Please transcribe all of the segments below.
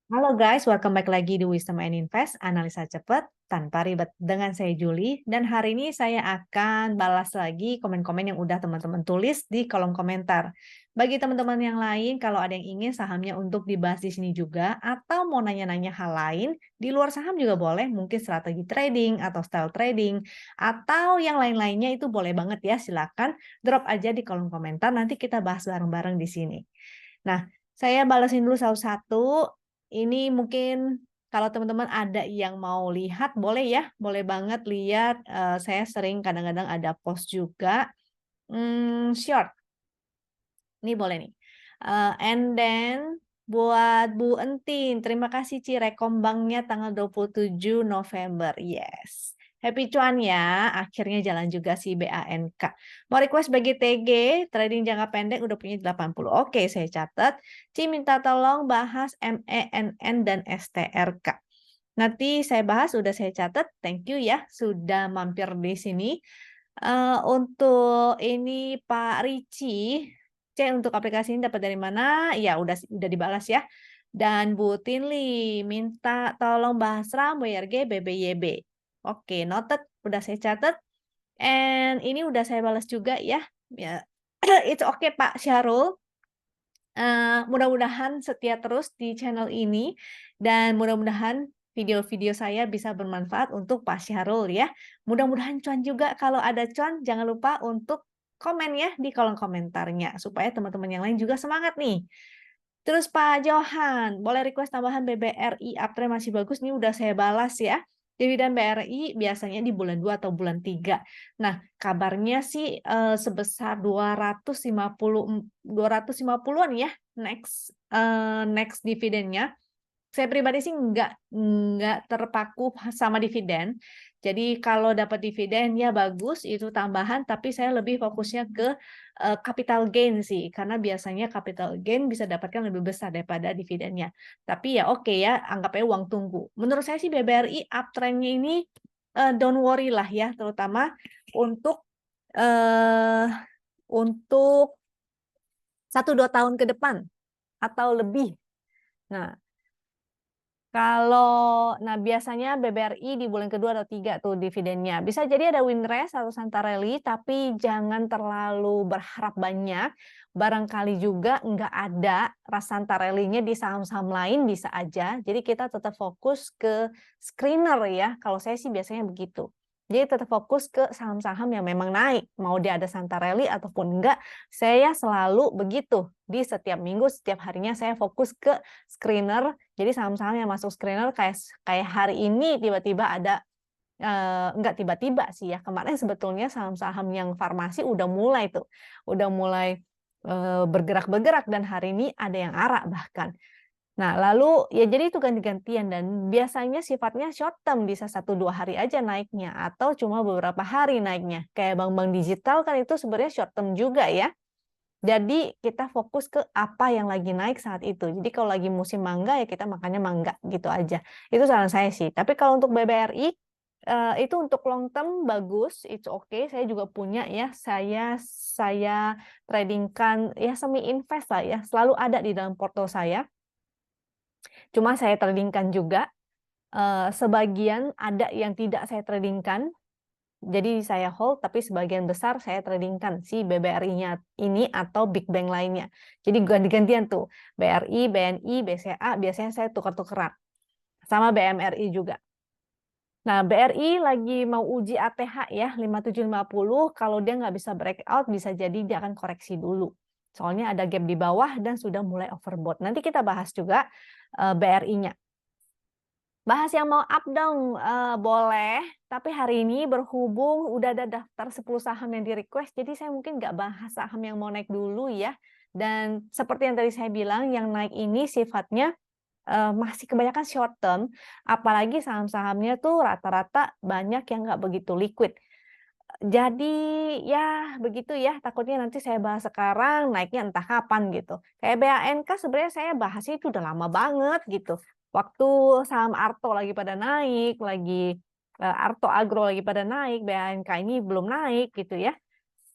Halo guys, welcome back lagi di Wisdom and Invest, analisa cepat tanpa ribet dengan saya Julie. Dan hari ini saya akan balas lagi komen-komen yang udah teman-teman tulis di kolom komentar. Bagi teman-teman yang lain, kalau ada yang ingin sahamnya untuk dibahas di sini juga, atau mau nanya-nanya hal lain, di luar saham juga boleh, mungkin strategi trading atau style trading, atau yang lain-lainnya itu boleh banget ya, silakan drop aja di kolom komentar, nanti kita bahas bareng-bareng di sini. Nah, saya balasin dulu satu-satu. Ini mungkin kalau teman-teman ada yang mau lihat, boleh ya, boleh banget lihat. Saya sering kadang-kadang ada post juga. Short, ini boleh nih. And then buat Bu Entin, terima kasih Ci rekom banknya tanggal 27 November. Yes. Happy cuan ya, akhirnya jalan juga si BANK. Mau request bagi TG, trading jangka pendek udah punya 80. Oke, saya catat. Ci minta tolong bahas MENN dan STRK. Nanti saya bahas, udah saya catat. Thank you ya, sudah mampir di sini. Untuk ini Pak Ricci, C untuk aplikasi ini dapat dari mana? Ya udah dibalas ya. Dan Bu Tinli minta tolong bahas RAM, WRG, BBYB. Oke, noted, udah saya catat. And ini udah saya balas juga ya. Ya, it's okay Pak Syahrul. Mudah-mudahan setia terus di channel ini dan mudah-mudahan video-video saya bisa bermanfaat untuk Pak Syahrul ya. Mudah-mudahan cuan juga, kalau ada cuan jangan lupa untuk komen ya di kolom komentarnya supaya teman-teman yang lain juga semangat nih. Terus Pak Johan, boleh request tambahan BBRI uptrend masih bagus, nih udah saya balas ya. Dividen BRI biasanya di bulan 2 atau bulan 3. Nah, kabarnya sih sebesar 250-an ya next dividennya. Saya pribadi sih nggak terpaku sama dividen. Jadi kalau dapat dividen ya bagus, itu tambahan, tapi saya lebih fokusnya ke capital gain sih, karena biasanya capital gain bisa dapatkan lebih besar daripada dividennya. Tapi ya oke ya, anggapnya uang tunggu. Menurut saya sih BBRI uptrendnya ini don't worry lah ya, terutama untuk eh, untuk 1-2 tahun ke depan atau lebih. Nah, biasanya BBRI di bulan kedua atau tiga tuh dividennya. Bisa jadi ada Winres atau Santarelli, tapi jangan terlalu berharap banyak. Barangkali juga nggak ada Santarelli-nya di saham-saham lain, bisa aja. Jadi kita tetap fokus ke screener ya. Kalau saya sih biasanya begitu. Jadi tetap fokus ke saham-saham yang memang naik. Mau dia ada Santarelli ataupun enggak, saya selalu begitu. Di setiap minggu, setiap harinya saya fokus ke screener. Jadi saham-saham yang masuk screener kayak hari ini tiba-tiba ada enggak tiba-tiba sih ya. Kemarin sebetulnya saham-saham yang farmasi udah mulai bergerak-bergerak dan hari ini ada yang arak bahkan. Nah, lalu ya jadi itu ganti-gantian dan biasanya sifatnya short term, bisa 1-2 hari aja naiknya atau cuma beberapa hari naiknya. Kayak bank-bank digital kan itu sebenarnya short term juga ya. Jadi kita fokus ke apa yang lagi naik saat itu. Jadi kalau lagi musim mangga ya kita makannya mangga gitu aja. Itu saran saya sih. Tapi kalau untuk BBRI itu untuk long term bagus, it's okay. Saya juga punya ya. Saya tradingkan ya semi invest lah ya. Selalu ada di dalam porto saya. Cuma saya tradingkan juga. Sebagian ada yang tidak saya tradingkan. Jadi saya hold, tapi sebagian besar saya tradingkan si BBRI-nya ini atau big bank lainnya. Jadi ganti-gantian tuh. BRI, BNI, BCA, biasanya saya tukar-tukeran. Sama BMRI juga. Nah, BRI lagi mau uji ATH ya, 5750. Kalau dia nggak bisa breakout, bisa jadi dia akan koreksi dulu. Soalnya ada gap di bawah dan sudah mulai overbought. Nanti kita bahas juga BRI-nya. Bahas yang mau up dong, boleh. Tapi hari ini berhubung udah ada daftar 10 saham yang di request, jadi saya mungkin nggak bahas saham yang mau naik dulu ya. Dan seperti yang tadi saya bilang, yang naik ini sifatnya masih kebanyakan short term, apalagi saham-sahamnya tuh rata-rata banyak yang nggak begitu liquid. Jadi ya begitu ya, takutnya nanti saya bahas sekarang, naiknya entah kapan gitu. Kayak BANK sebenarnya saya bahasnya itu udah lama banget gitu. Waktu saham Arto lagi pada naik, Arto Agro lagi pada naik, BANK ini belum naik gitu ya.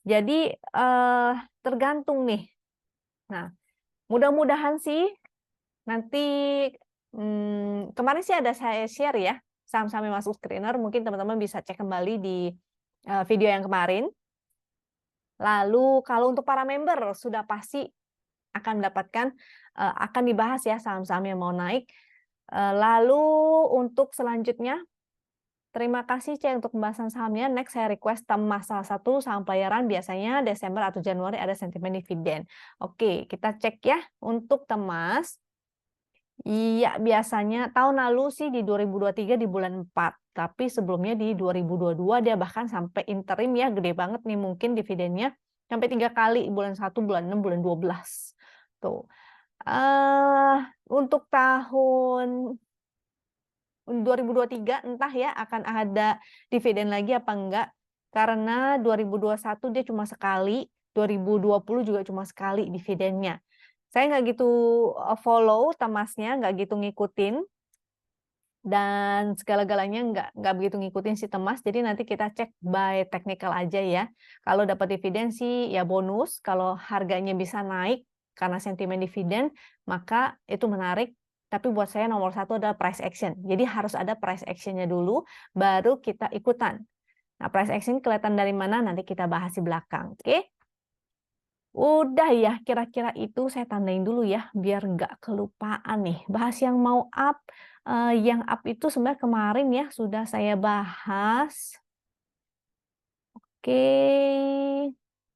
Jadi tergantung nih. Nah, mudah-mudahan sih nanti Kemarin sih ada saya share ya, saham-saham yang masuk screener, mungkin teman-teman bisa cek kembali di video yang kemarin. Lalu kalau untuk para member sudah pasti akan mendapatkan akan dibahas ya saham-saham yang mau naik. Lalu untuk selanjutnya, terima kasih C untuk pembahasan sahamnya. Next saya request Temas salah satu saham pelayaran, biasanya Desember atau Januari ada sentimen dividen. Oke, kita cek ya untuk Temas. Iya, biasanya tahun lalu sih di 2023 di bulan 4, tapi sebelumnya di 2022 dia bahkan sampai interim ya, gede banget nih mungkin dividennya sampai 3 kali, bulan 1, bulan 6, bulan 12. Tuh. Untuk tahun 2023 entah ya akan ada dividen lagi apa enggak, karena 2021 dia cuma sekali, 2020 juga cuma sekali dividennya. Saya nggak gitu follow Temasnya, nggak gitu ngikutin, dan segala-galanya nggak begitu ngikutin si Temas. Jadi nanti kita cek by technical aja ya. Kalau dapat dividen sih ya bonus. Kalau harganya bisa naik karena sentimen dividen, maka itu menarik. Tapi buat saya nomor satu adalah price action. Jadi harus ada price actionnya dulu, baru kita ikutan. Nah, price action kelihatan dari mana nanti kita bahas di belakang. Oke? Udah ya, kira-kira itu saya tandain dulu ya, biar nggak kelupaan nih. Bahas yang mau up, yang up itu sebenarnya kemarin ya sudah saya bahas. Oke,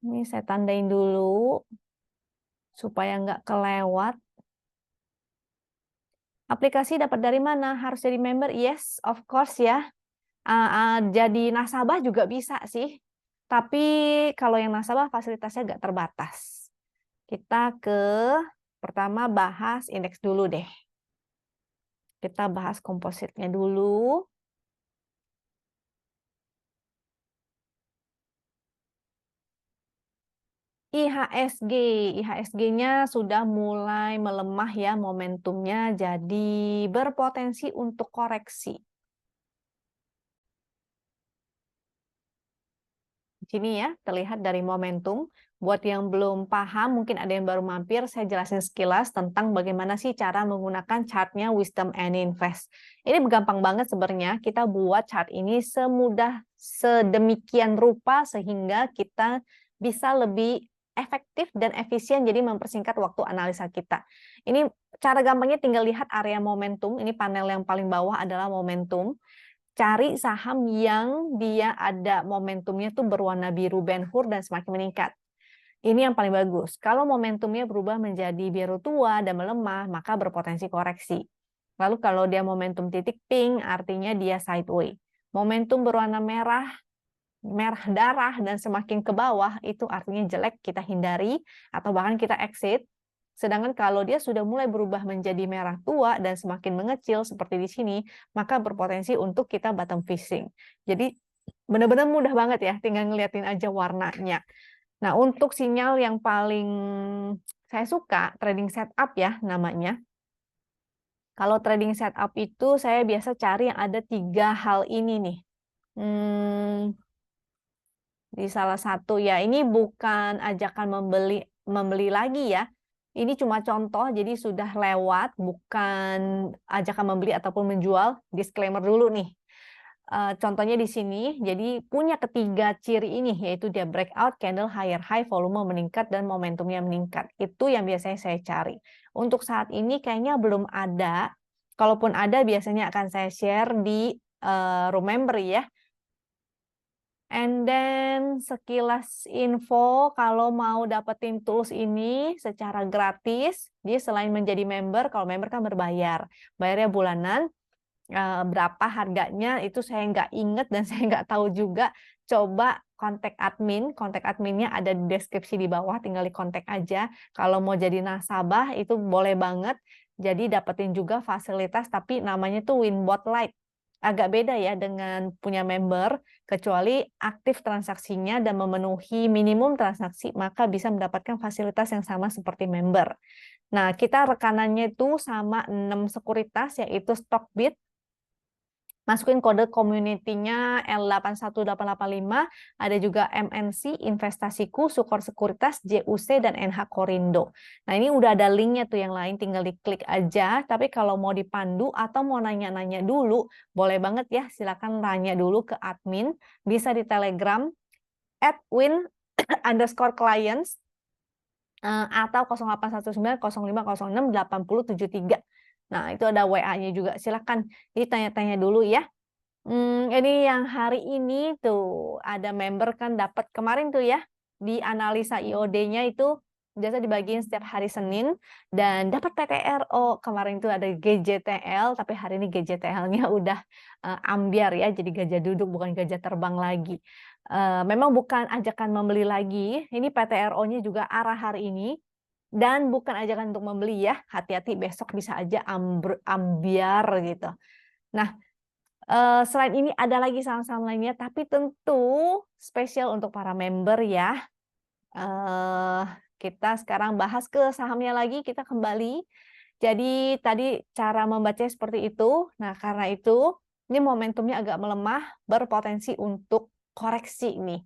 ini saya tandain dulu supaya nggak kelewat. Aplikasi dapat dari mana? Harus jadi member? Yes, of course ya. Jadi nasabah juga bisa sih. Tapi kalau yang nasabah fasilitasnya nggak terbatas. Kita ke pertama bahas indeks dulu deh. Kita bahas kompositnya dulu. IHSG, IHSG-nya sudah mulai melemah ya momentumnya, jadi berpotensi untuk koreksi. Di sini ya, terlihat dari momentum. Buat yang belum paham, mungkin ada yang baru mampir, saya jelasin sekilas tentang bagaimana sih cara menggunakan chartnya Wisdom and Invest. Ini gampang banget sebenarnya, kita buat chart ini semudah, sedemikian rupa, sehingga kita bisa lebih efektif dan efisien, jadi mempersingkat waktu analisa kita. Ini cara gampangnya tinggal lihat area momentum, ini panel yang paling bawah adalah momentum. Cari saham yang dia ada momentumnya tuh berwarna biru Ben-Hur dan semakin meningkat. Ini yang paling bagus. Kalau momentumnya berubah menjadi biru tua dan melemah, maka berpotensi koreksi. Lalu kalau dia momentum titik pink, artinya dia sideways. Momentum berwarna merah, merah darah dan semakin ke bawah, itu artinya jelek, kita hindari atau bahkan kita exit. Sedangkan kalau dia sudah mulai berubah menjadi merah tua dan semakin mengecil seperti di sini, maka berpotensi untuk kita bottom fishing. Jadi benar-benar mudah banget ya, tinggal ngeliatin aja warnanya. Nah, untuk sinyal yang paling saya suka, trading setup ya namanya. Kalau trading setup itu saya biasa cari yang ada 3 hal ini nih. Di salah satu ya, ini bukan ajakan membeli lagi ya. Ini cuma contoh, jadi sudah lewat, bukan ajakan membeli ataupun menjual. Disclaimer dulu nih. Contohnya di sini, jadi punya ketiga ciri ini, yaitu dia breakout, candle higher high, volume meningkat, dan momentumnya meningkat. Itu yang biasanya saya cari. Untuk saat ini kayaknya belum ada. Kalaupun ada, biasanya akan saya share di room member ya. And then sekilas info, kalau mau dapetin tools ini secara gratis, dia selain menjadi member, kalau member kan berbayar. Bayarnya bulanan, berapa harganya itu saya nggak inget dan saya nggak tahu juga. Coba kontak adminnya ada di deskripsi di bawah, tinggal di kontak aja. Kalau mau jadi nasabah itu boleh banget. Jadi dapetin juga fasilitas, tapi namanya tuh Winbot Lite. Agak beda ya dengan punya member, kecuali aktif transaksinya dan memenuhi minimum transaksi, maka bisa mendapatkan fasilitas yang sama seperti member. Nah, kita rekanannya itu sama 6 sekuritas, yaitu Stockbit, masukin kode community-nya L81885, ada juga MNC, Investasiku, Sukor Sekuritas, JUC, dan NH Korindo. Nah, ini udah ada linknya tuh yang lain, tinggal diklik aja. Tapi kalau mau dipandu atau mau nanya-nanya dulu, boleh banget ya, silakan tanya dulu ke admin, bisa di Telegram, @win_clients, atau 081905068073. Nah, itu ada WA-nya juga. Silakan ditanya-tanya dulu ya. Ini yang hari ini tuh ada member kan dapat kemarin tuh ya di analisa IOD-nya itu biasa dibagiin setiap hari Senin dan dapat PTRO. Kemarin tuh ada GJTL tapi hari ini GJTL-nya udah ambiar ya, jadi gajah duduk bukan gajah terbang lagi. Memang bukan ajakan membeli lagi, ini PTRO-nya juga arah hari ini dan bukan ajakan untuk membeli ya. Hati-hati besok bisa aja ambiar gitu. Nah, selain ini ada lagi saham-saham lainnya, tapi tentu spesial untuk para member ya. Kita sekarang bahas ke sahamnya lagi, kita kembali. Jadi tadi cara membacanya seperti itu. Nah, karena itu ini momentumnya agak melemah, berpotensi untuk koreksi nih.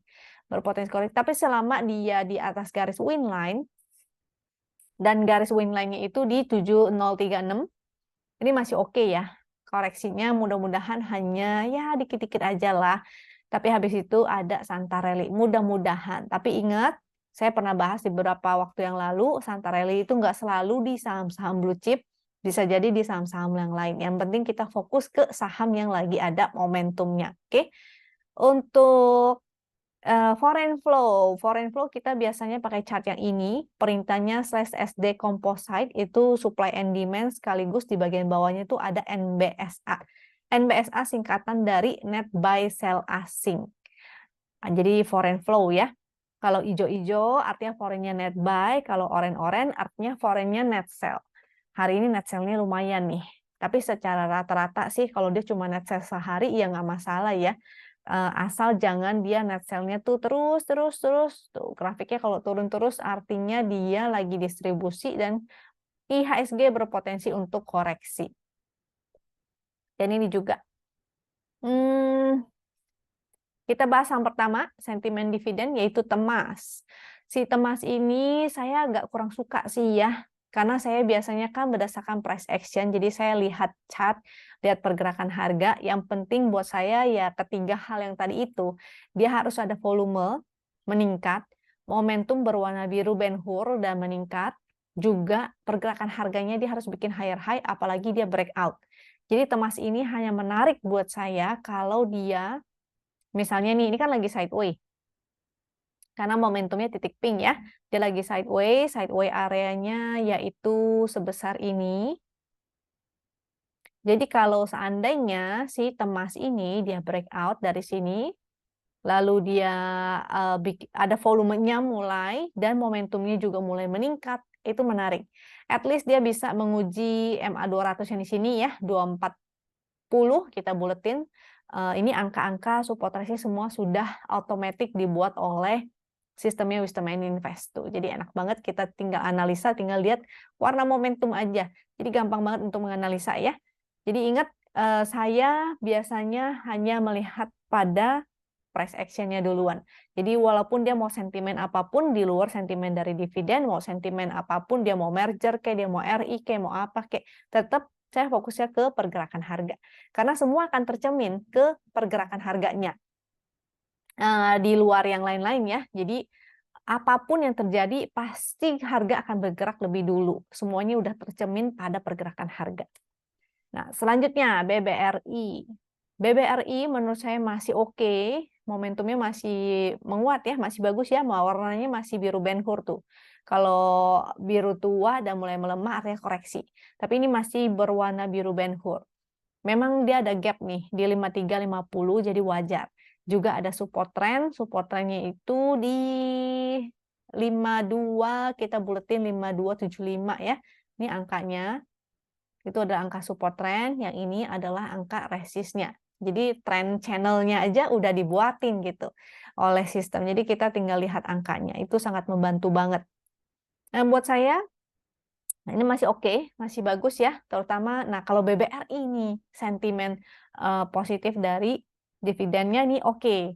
Berpotensi koreksi, tapi selama dia di atas garis win line, dan garis win line-nya itu di 7036, ini masih oke ya. Koreksinya mudah-mudahan hanya ya dikit-dikit aja lah. Tapi habis itu ada Santarelli. Mudah-mudahan. Tapi ingat, saya pernah bahas di beberapa waktu yang lalu, Santarelli itu nggak selalu di saham-saham blue chip. Bisa jadi di saham-saham yang lain. Yang penting kita fokus ke saham yang lagi ada momentumnya. Oke? Untuk foreign flow kita biasanya pakai chart yang ini, perintahnya /SD composite itu supply and demand sekaligus di bagian bawahnya itu ada NBSA. NBSA singkatan dari net buy sell asing. Nah, jadi foreign flow ya. Kalau hijau-hijau artinya foreignnya net buy, kalau orange-orange artinya foreignnya net sell. Hari ini net sell-nya lumayan nih. Tapi secara rata-rata sih kalau dia cuma net sell sehari ya nggak masalah ya. Asal jangan dia net sell-nya tuh terus tuh grafiknya kalau turun terus artinya dia lagi distribusi dan IHSG berpotensi untuk koreksi. Dan ini juga kita bahas yang pertama sentimen dividen yaitu Temas. Si Temas ini saya agak kurang suka sih ya, karena saya biasanya kan berdasarkan price action, jadi saya lihat chart, lihat pergerakan harga. Yang penting buat saya ya ketiga hal yang tadi itu, dia harus ada volume meningkat, momentum berwarna biru Ben Hur dan meningkat, juga pergerakan harganya dia harus bikin higher high, apalagi dia breakout. Jadi Temas ini hanya menarik buat saya kalau dia, misalnya nih, ini kan lagi sideways. Karena momentumnya titik pink ya. Dia lagi sideways areanya yaitu sebesar ini. Jadi kalau seandainya si Temas ini dia breakout dari sini, lalu dia ada volumenya mulai dan momentumnya juga mulai meningkat, itu menarik. At least dia bisa menguji MA200 yang di sini ya, 240 kita buletin. Ini angka-angka support resist semua sudah otomatis dibuat oleh sistemnya Wisdom Invest tuh. Jadi enak banget kita tinggal analisa, tinggal lihat warna momentum aja. Jadi gampang banget untuk menganalisa ya. Jadi ingat, saya biasanya hanya melihat pada price action-nya duluan. Jadi walaupun dia mau sentimen apapun di luar sentimen dari dividen, mau sentimen apapun, dia mau merger kayak dia mau RI kayak mau apa kayak, tetap saya fokusnya ke pergerakan harga. Karena semua akan tercermin ke pergerakan harganya. Di luar yang lain-lain ya. Jadi apapun yang terjadi pasti harga akan bergerak lebih dulu. Semuanya udah tercermin pada pergerakan harga. Nah, selanjutnya BBRI. BBRI menurut saya masih oke, momentumnya masih menguat ya, masih bagus ya, warnanya masih biru Ben Hur tuh. Kalau biru tua dan mulai melemah artinya koreksi. Tapi ini masih berwarna biru Ben Hur. Memang dia ada gap nih di 5350 jadi wajar. Juga ada support trendnya itu di 52, kita buletin 5275 ya. Ini angkanya. Itu ada angka support trend, yang ini adalah angka resistnya. Jadi trend channelnya aja udah dibuatin gitu oleh sistem. Jadi kita tinggal lihat angkanya. Itu sangat membantu banget. Nah, buat saya, Nah, ini masih oke, masih bagus ya, terutama nah kalau BBRI ini sentimen positif dari dividennya nih oke.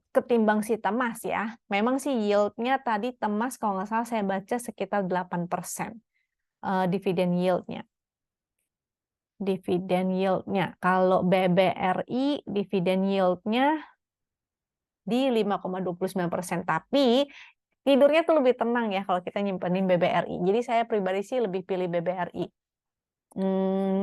Ketimbang si Temas ya. Memang sih yield-nya tadi Temas kalau nggak salah saya baca sekitar 8% dividen yield-nya. Dividen yield-nya. Kalau BBRI dividen yield-nya di 5,29%. Tapi tidurnya tuh lebih tenang ya kalau kita nyimpenin BBRI. Jadi saya pribadi sih lebih pilih BBRI.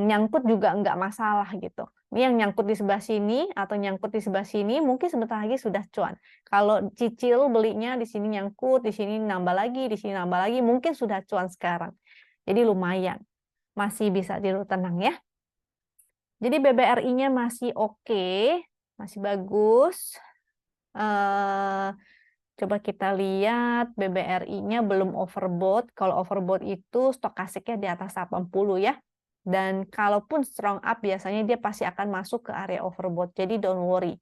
Nyangkut juga nggak masalah gitu. Ini yang nyangkut di sebelah sini atau nyangkut di sebelah sini mungkin sebentar lagi sudah cuan. Kalau cicil belinya di sini nyangkut, di sini nambah lagi, di sini nambah lagi, mungkin sudah cuan sekarang. Jadi lumayan. Masih bisa tidur tenang ya. Jadi BBRI-nya masih oke, masih bagus. Coba kita lihat BBRI-nya belum overbought. Kalau overbought itu stokasiknya di atas 80 ya. Dan kalaupun strong up biasanya dia pasti akan masuk ke area overbought. Jadi don't worry.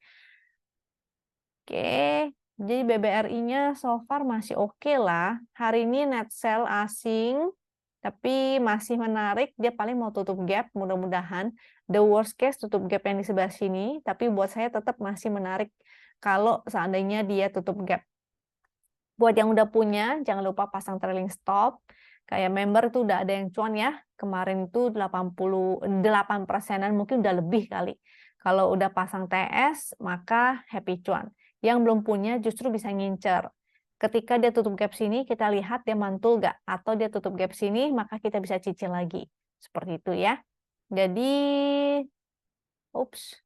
Oke, jadi BBRI-nya so far masih oke lah. Hari ini net sell asing, tapi masih menarik. Dia paling mau tutup gap, mudah-mudahan. The worst case tutup gap yang di sebelah sini, tapi buat saya tetap masih menarik kalau seandainya dia tutup gap. Buat yang udah punya, jangan lupa pasang trailing stop. Kayak member itu udah ada yang cuan ya. Kemarin itu 88%-an mungkin udah lebih kali. Kalau udah pasang TS, maka happy cuan. Yang belum punya justru bisa ngincer. Ketika dia tutup gap sini, kita lihat dia mantul nggak. Atau dia tutup gap sini, maka kita bisa cicil lagi. Seperti itu ya. Jadi, ups,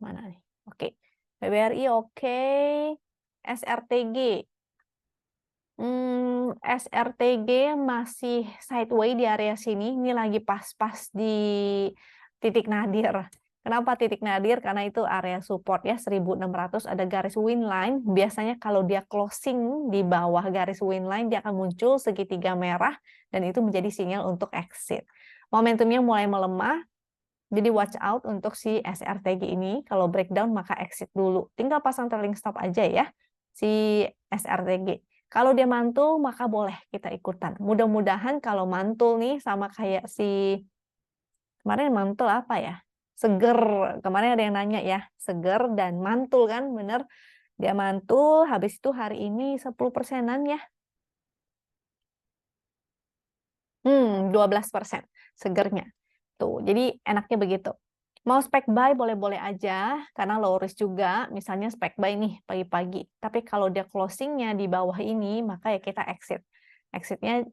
mana nih? Oke, BBRI oke. SRTG. SRTG masih sideways di area sini. Ini lagi pas-pas di titik nadir. Kenapa titik nadir? Karena itu area support ya, 1600 ada garis win line. Biasanya kalau dia closing di bawah garis win line, dia akan muncul segitiga merah dan itu menjadi sinyal untuk exit. Momentumnya mulai melemah, jadi watch out untuk si SRTG ini. Kalau breakdown maka exit dulu. Tinggal pasang trailing stop aja ya, si SRTG. Kalau dia mantul, maka boleh kita ikutan. Mudah-mudahan kalau mantul nih, sama kayak si kemarin mantul apa ya? Seger. Kemarin ada yang nanya ya, seger dan mantul kan, bener. Dia mantul, habis itu hari ini 10%-an ya. 12% segernya. Tuh, jadi enaknya begitu. Mau spek buy boleh-boleh aja, karena low risk juga, misalnya spek buy nih pagi-pagi. Tapi kalau dia closingnya di bawah ini, maka ya kita exit. Exitnya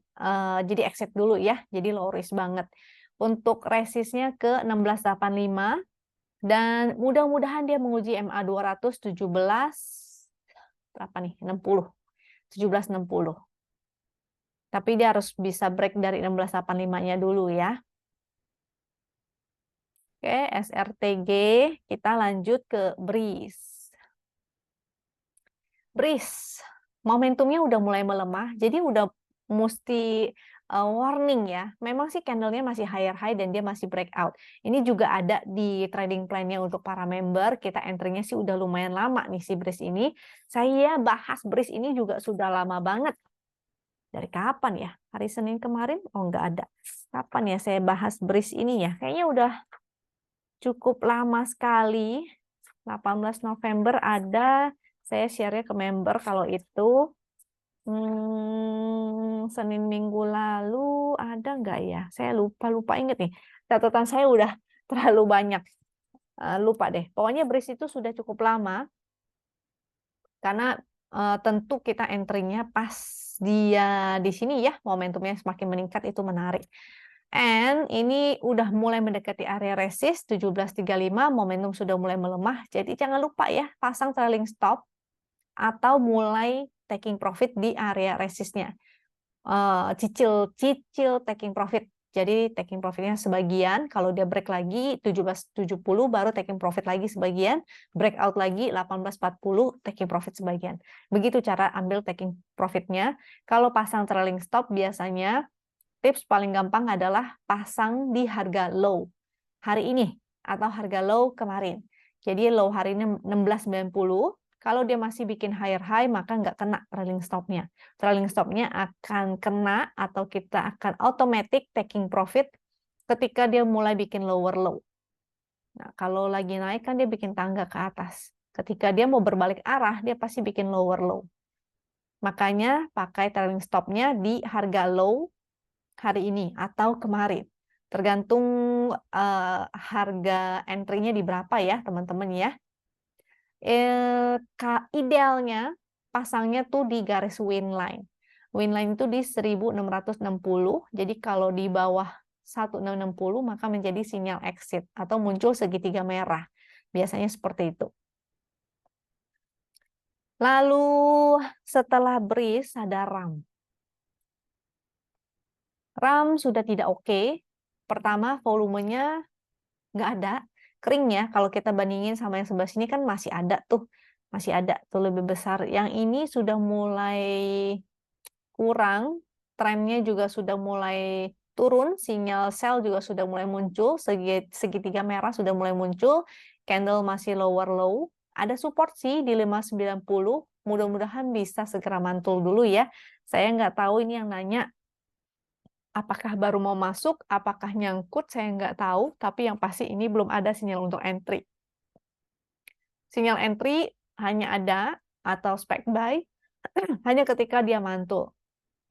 jadi exit dulu ya, jadi low risk banget. Untuk resistnya ke 1685, dan mudah-mudahan dia menguji MA 217, berapa nih, 60, 1760. Tapi dia harus bisa break dari 1685-nya dulu ya. Oke, SRTG, kita lanjut ke BRIS. BRIS, momentumnya udah mulai melemah, jadi udah mesti warning ya. Memang sih candle-nya masih higher high dan dia masih breakout. Ini juga ada di trading plan-nya untuk para member. Kita entry-nya sih udah lumayan lama nih si BRIS ini. Saya bahas BRIS ini juga sudah lama banget. Dari kapan ya? Hari Senin kemarin? Oh, nggak ada. Kapan ya saya bahas BRIS ini ya? Kayaknya udah cukup lama sekali. 18 November ada, saya share-nya ke member kalau itu. Senin minggu lalu ada nggak ya? Saya lupa inget nih. Catatan saya udah terlalu banyak. Lupa deh. Pokoknya BRIS itu sudah cukup lama. Karena tentu kita entry-nya pas dia di sini ya, momentumnya semakin meningkat itu menarik. And ini udah mulai mendekati area resist 1735, momentum sudah mulai melemah. Jadi jangan lupa ya, pasang trailing stop atau mulai taking profit di area resistnya. Cicil taking profit. Jadi taking profitnya sebagian, kalau dia break lagi 1770 baru taking profit lagi sebagian, breakout lagi 1840 taking profit sebagian. Begitu cara ambil taking profitnya. Kalau pasang trailing stop biasanya tips paling gampang adalah pasang di harga low hari ini atau harga low kemarin. Jadi low hari ini 1690, Kalau dia masih bikin higher high, maka nggak kena trailing stop-nya. Trailing stop-nya akan kena atau kita akan automatic taking profit ketika dia mulai bikin lower low. Nah, kalau lagi naik kan dia bikin tangga ke atas. Ketika dia mau berbalik arah, dia pasti bikin lower low. Makanya pakai trailing stop-nya di harga low hari ini atau kemarin. Tergantung harga entry-nya di berapa ya, teman-teman ya. Idealnya pasangnya tuh di garis win line. Win line itu di 1660. Jadi kalau di bawah 1660 maka menjadi sinyal exit atau muncul segitiga merah. Biasanya seperti itu. Lalu setelah breeze ada RAM. RAM sudah tidak oke. Pertama volumenya nggak ada, kering ya. Kalau kita bandingin sama yang sebelah sini kan masih ada tuh lebih besar. Yang ini sudah mulai kurang, trennya juga sudah mulai turun, sinyal sell juga sudah mulai muncul, segitiga merah sudah mulai muncul, candle masih lower low, ada support sih di 590, mudah-mudahan bisa segera mantul dulu ya. Saya nggak tahu ini yang nanya apakah baru mau masuk, apakah nyangkut, saya nggak tahu, tapi yang pasti ini belum ada sinyal untuk entry. Sinyal entry hanya ada atau spec buy hanya ketika dia mantul.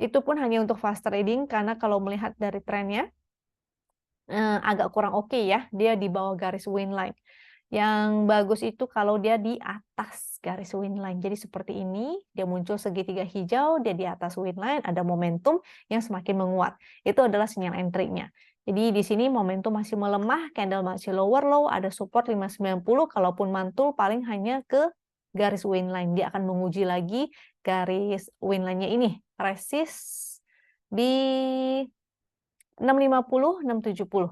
Itu pun hanya untuk fast trading karena kalau melihat dari trennya agak kurang oke ya, dia di bawah garis win line. Yang bagus itu kalau dia di atas garis win line. Jadi seperti ini, dia muncul segitiga hijau, dia di atas win line, ada momentum yang semakin menguat. Itu adalah sinyal entry-nya. Jadi di sini momentum masih melemah, candle masih lower low, ada support 590, kalaupun mantul paling hanya ke garis win line. Dia akan menguji lagi garis win line-nya ini. Resist di 650, 670.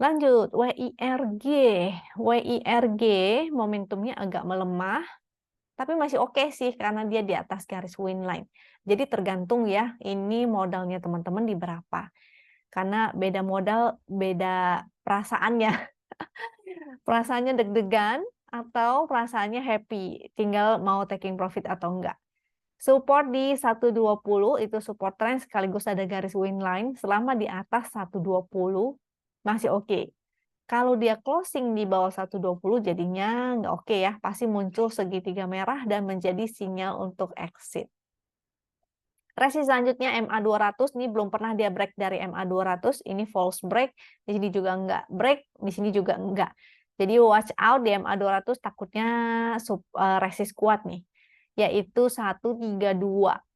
Lanjut, WIRG. WIRG momentumnya agak melemah, tapi masih oke sih karena dia di atas garis win line. Jadi tergantung ya, ini modalnya teman-teman di berapa. Karena beda modal, beda perasaannya. Perasaannya deg-degan atau perasaannya happy, tinggal mau taking profit atau enggak. Support di 120 itu support trend sekaligus ada garis win line. Selama di atas 120 masih oke. Kalau dia closing di bawah 120 jadinya nggak oke ya. Pasti muncul segitiga merah dan menjadi sinyal untuk exit. Resist selanjutnya MA200. Ini belum pernah dia break dari MA200. Ini false break. Di sini juga nggak break. Di sini juga nggak. Jadi watch out di MA200 takutnya resist kuat nih. Yaitu 132.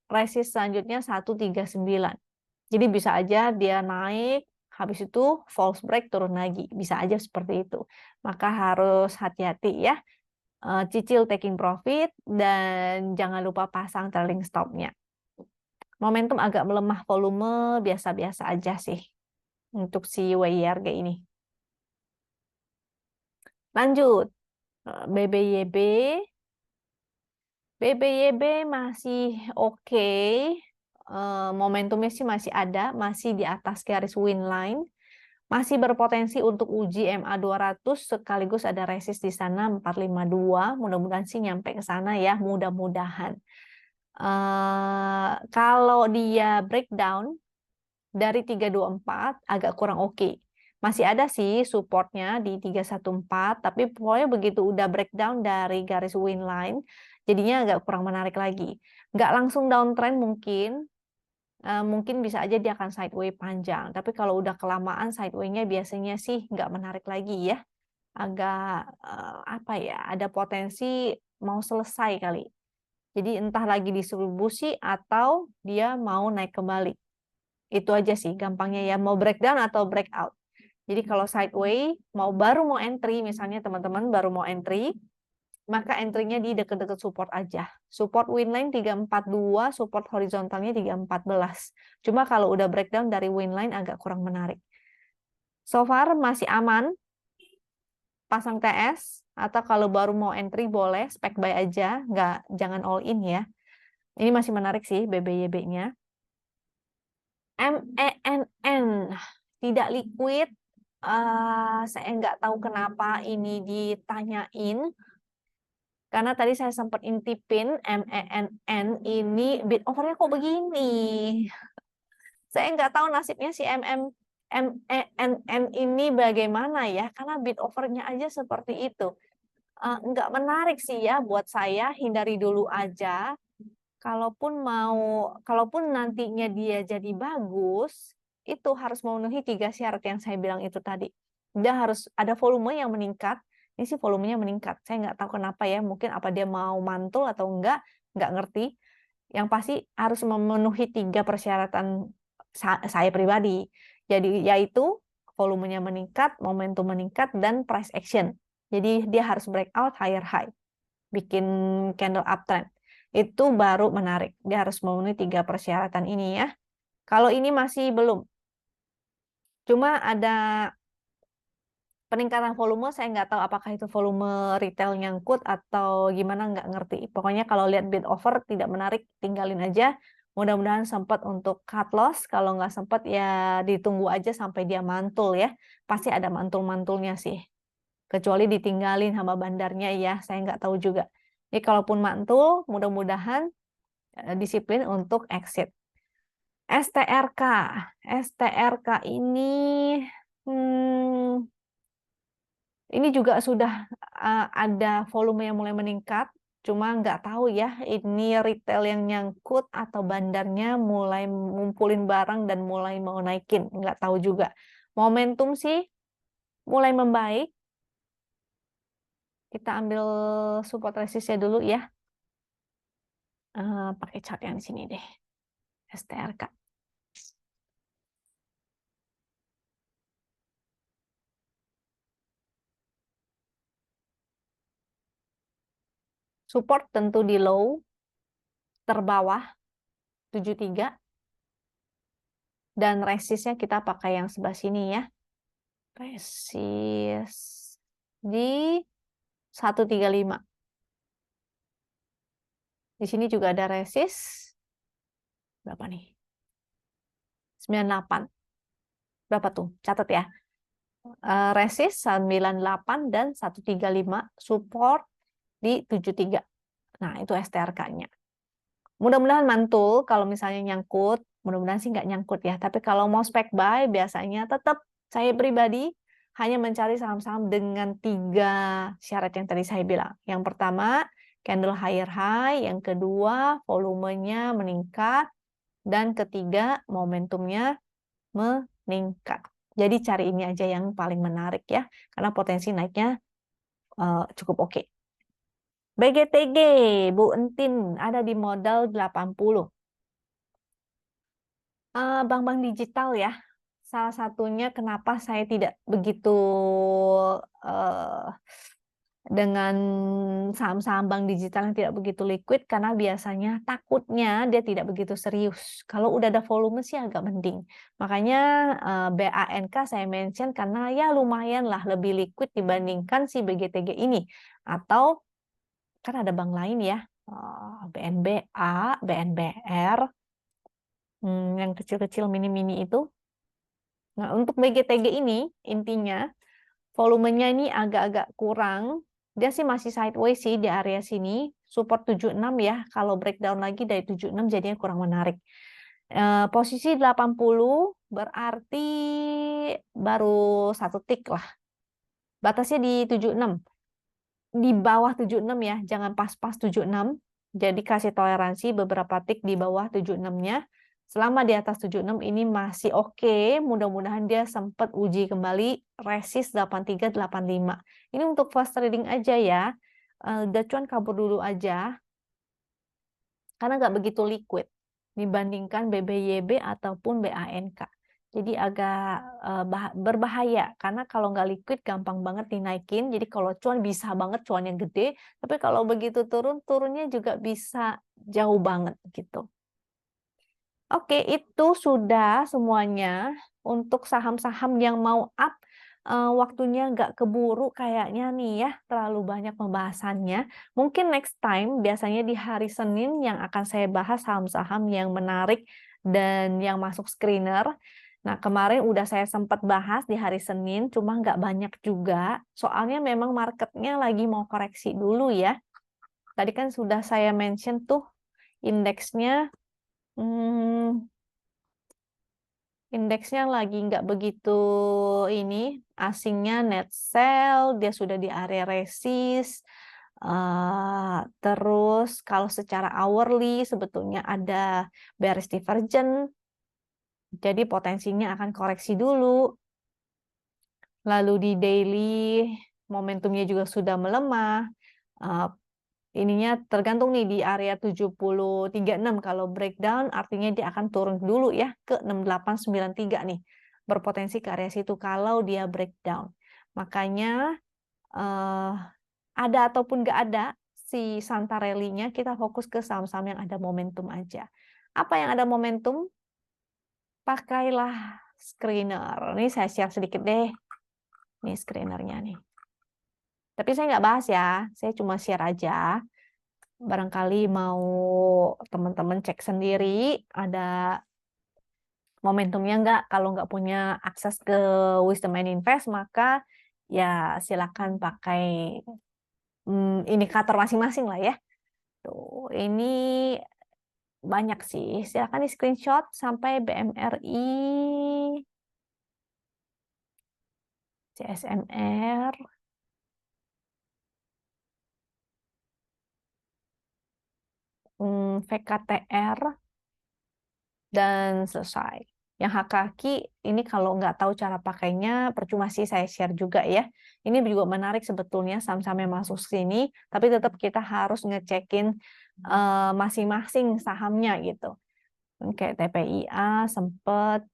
Resist selanjutnya 139. Jadi bisa aja dia naik, habis itu false break turun lagi. Bisa aja seperti itu. Maka harus hati-hati ya. Cicil taking profit dan jangan lupa pasang trailing stop-nya. Momentum agak melemah, volume biasa-biasa aja sih untuk si WIRG ini. Lanjut. BBYB. BBYB masih oke. Momentumnya sih masih ada, masih di atas garis win line. Masih berpotensi untuk uji MA200 sekaligus ada resist di sana 452. Mudah-mudahan sih nyampe ke sana ya, mudah-mudahan. Kalau dia breakdown dari 324 agak kurang oke. Masih ada sih supportnya di 314, tapi pokoknya begitu udah breakdown dari garis win line, jadinya agak kurang menarik lagi. Nggak langsung downtrend mungkin, mungkin bisa aja dia akan sideway panjang. Tapi kalau udah kelamaan sideway-nya biasanya sih nggak menarik lagi ya. Agak apa ya, ada potensi mau selesai kali. Jadi entah lagi distribusi atau dia mau naik kembali. Itu aja sih gampangnya ya, mau breakdown atau breakout. Jadi kalau sideway baru mau entry, misalnya teman-teman baru mau entry, maka entry-nya di dekat-dekat support aja. Support win line 342, support horizontalnya 314. Cuma kalau udah breakdown dari win line agak kurang menarik. So far masih aman. Pasang TS atau kalau baru mau entry boleh spec buy aja, jangan all in ya. Ini masih menarik sih BBYB-nya. MENN tidak liquid, Saya nggak tahu kenapa ini ditanyain, karena tadi saya sempat intipin MENN ini bid offer-nya kok begini. Saya nggak tahu nasibnya si MENN ini bagaimana ya, karena bid offer-nya aja seperti itu. Nggak menarik sih ya buat saya, hindari dulu aja. Kalaupun nantinya dia jadi bagus, itu harus memenuhi 3 syarat yang saya bilang itu tadi. Dia harus ada volume yang meningkat. Ini sih volumenya meningkat. Saya nggak tahu kenapa ya, mungkin apa dia mau mantul atau nggak ngerti. Yang pasti harus memenuhi 3 persyaratan saya pribadi. Jadi yaitu volumenya meningkat, momentum meningkat, dan price action. Jadi dia harus breakout higher high, bikin candle uptrend. Itu baru menarik. Dia harus memenuhi 3 persyaratan ini ya. Kalau ini masih belum. Cuma ada peningkatan volume, saya nggak tahu apakah itu volume retail nyangkut atau gimana, nggak ngerti. Pokoknya kalau lihat bid offer tidak menarik, tinggalin aja. Mudah-mudahan sempat untuk cut loss. Kalau nggak sempat ya ditunggu aja sampai dia mantul ya. Pasti ada mantul-mantulnya sih. Kecuali ditinggalin sama bandarnya ya, saya nggak tahu juga. Jadi kalaupun mantul, mudah-mudahan disiplin untuk exit. STRK. STRK ini juga sudah ada volume yang mulai meningkat, cuma nggak tahu ya ini retail yang nyangkut atau bandarnya mulai ngumpulin barang dan mulai mau naikin, nggak tahu juga. Momentum sih mulai membaik. Kita ambil support resistnya dulu ya. Pakai chart yang di sini deh. STRK. Support tentu di low terbawah 73, dan resistnya kita pakai yang sebelah sini ya. Resist di 135. Di sini juga ada resist. Berapa nih? 98. Berapa tuh? Catat ya. Resist 98 dan 135, support di 73. Nah, itu STRK-nya. Mudah-mudahan mantul kalau misalnya nyangkut. Mudah-mudahan sih nggak nyangkut ya. Tapi kalau mau spek buy, biasanya tetap saya pribadi hanya mencari saham-saham dengan 3 syarat yang tadi saya bilang. Yang pertama, candle higher high. Yang kedua, volumenya meningkat. Dan ketiga, momentumnya meningkat. Jadi cari ini aja yang paling menarik ya. Karena potensi naiknya cukup oke. BGTG, Bu Entin, ada di modal 80. Bank-bank digital ya. Salah satunya kenapa saya tidak begitu dengan saham-saham bank digital yang tidak begitu liquid, karena biasanya takutnya dia tidak begitu serius. Kalau udah ada volume sih agak mending. Makanya BANK saya mention karena ya lumayan lah lebih liquid dibandingkan si BGTG ini. Atau kan ada bank lain ya, BNBA, BNBR, yang kecil-kecil mini-mini itu. Nah, untuk BGTG ini intinya volumenya ini agak-agak kurang. Dia sih masih sideways sih di area sini. Support 76 ya. Kalau breakdown lagi dari 76 jadinya kurang menarik. Posisi 80 berarti baru 1 tick lah. Batasnya di 76. Di bawah 76 ya. Jangan pas-pas 76. Jadi kasih toleransi beberapa tick di bawah 76-nya. Selama di atas 76 ini masih oke, mudah-mudahan dia sempat uji kembali resist 8385. Ini untuk fast trading aja ya. Dacuan kabur dulu aja. Karena nggak begitu liquid dibandingkan BBYB ataupun BANK. Jadi agak berbahaya, karena kalau nggak liquid gampang banget dinaikin. Jadi kalau cuan bisa banget cuannya gede, tapi kalau begitu turunnya juga bisa jauh banget gitu. Oke, itu sudah semuanya untuk saham-saham yang mau up. Waktunya nggak keburu kayaknya nih ya, terlalu banyak pembahasannya. Mungkin next time, biasanya di hari Senin yang akan saya bahas saham-saham yang menarik dan yang masuk screener. Nah, kemarin udah saya sempat bahas di hari Senin, cuma nggak banyak juga. Soalnya memang marketnya lagi mau koreksi dulu ya. Tadi kan sudah saya mention tuh indeksnya, hmm, indeksnya lagi nggak begitu ini. Asingnya net sell, dia sudah di area resist. Terus kalau secara hourly sebetulnya ada bearish divergence. Jadi potensinya akan koreksi dulu. Lalu di daily momentumnya juga sudah melemah. Uh, ininya tergantung nih di area 70.36. Kalau breakdown artinya dia akan turun dulu ya ke 6893 nih. Berpotensi ke area situ kalau dia breakdown. Makanya ada ataupun nggak ada si Santarelli-nya, kita fokus ke saham-saham yang ada momentum aja. Apa yang ada momentum? Pakailah screener. Ini saya share sedikit deh. Nih screenernya nih. Tapi saya nggak bahas ya, saya cuma share aja. Barangkali mau teman-teman cek sendiri, ada momentumnya nggak. Kalau nggak punya akses ke Wisdom and Invest, maka ya silakan pakai indikator masing-masing lah ya. Tuh, ini banyak sih. Silakan di screenshot sampai BMRI, CSMR, VKTR, dan selesai. Yang Hakaki ini kalau nggak tahu cara pakainya, percuma sih saya share juga ya. Ini juga menarik sebetulnya saham-saham yang masuk sini, tapi tetap kita harus ngecekin masing-masing sahamnya gitu. Kayak TPIA sempat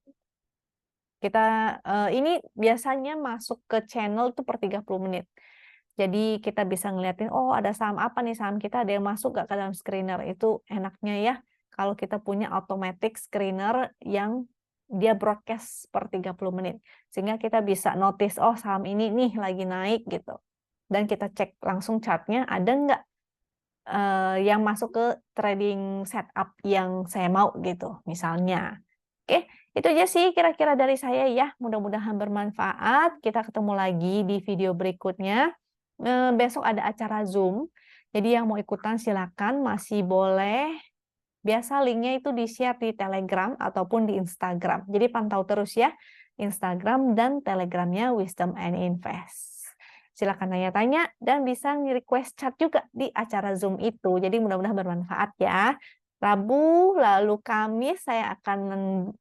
kita ini biasanya masuk ke channel tuh per 30 menit. Jadi kita bisa ngeliatin, oh ada saham apa nih, saham kita ada yang masuk gak ke dalam screener. Itu enaknya ya kalau kita punya automatic screener yang dia broadcast per 30 menit. Sehingga kita bisa notice, oh saham ini nih lagi naik gitu. Dan kita cek langsung chartnya, ada nggak yang masuk ke trading setup yang saya mau gitu misalnya. Oke, itu aja sih kira-kira dari saya ya. Mudah-mudahan bermanfaat. Kita ketemu lagi di video berikutnya. Besok ada acara Zoom. Jadi yang mau ikutan silakan, masih boleh. Biasa linknya itu di-share di Telegram ataupun di Instagram. Jadi pantau terus ya Instagram dan Telegramnya Wisdom and Invest. Silakan tanya-tanya dan bisa nge-request chat juga di acara Zoom itu. Jadi mudah-mudahan bermanfaat ya. Rabu, lalu Kamis saya akan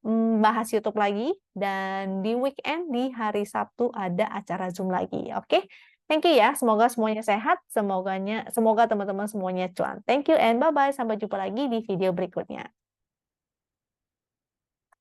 membahas YouTube lagi, dan di weekend di hari Sabtu ada acara Zoom lagi. Oke, thank you ya. Semoga semuanya sehat, semoga teman-teman semuanya cuan. Thank you and bye-bye. Sampai jumpa lagi di video berikutnya.